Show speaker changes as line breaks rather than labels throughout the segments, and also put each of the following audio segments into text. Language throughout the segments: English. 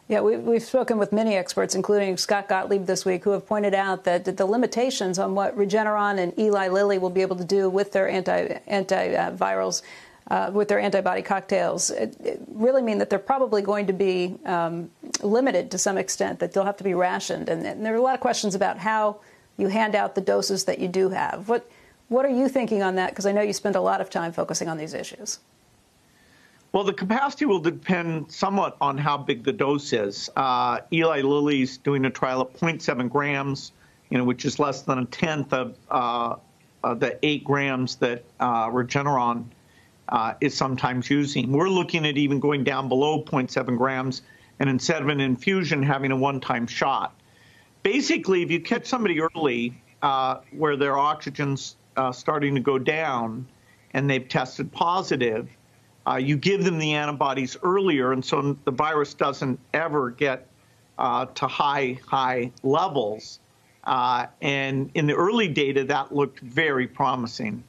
Yeah, we've spoken with many experts, including Scott Gottlieb this week, who have pointed out that the limitations on what Regeneron and Eli Lilly will be able to do with their antivirals, with their antibody cocktails, it really mean that they're probably going to be limited to some extent, that they'll have to be rationed. And there are a lot of questions about how you hand out the doses that you do have. What are you thinking on that? Because I know you spend a lot of time focusing on these issues.
Well, the capacity will depend somewhat on how big the dose is. Eli Lilly's doing a trial at 0.7 grams, which is less than a tenth of the 8 grams that Regeneron is sometimes using. We're looking at even going down below 0.7 grams, and instead of an infusion, having a one-time shot. Basically, if you catch somebody early where their oxygen's starting to go down and they've tested positive, you give them the antibodies earlier, and so the virus doesn't ever get to high levels. And in the early data, that looked very promising.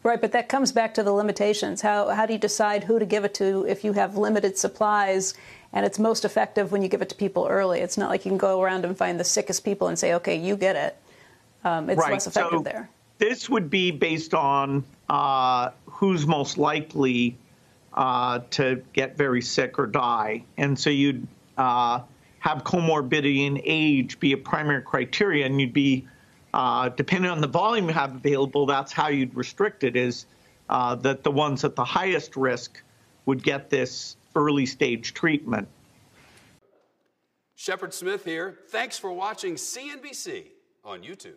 Right, but that comes back to the limitations. How do you decide who to give it to if you have limited supplies, and it's most effective when you give it to people early? It's not like you can go around and find the sickest people and say, okay, you get it. It's
right.
less effective there.
This would be based on who's most likely to get very sick or die. And so you'd have comorbidity and age be a primary criteria, and you'd be, depending on the volume you have available, that's how you'd restrict it, is that the ones at the highest risk would get this early stage treatment.
Shepard Smith here. Thanks for watching CNBC on YouTube.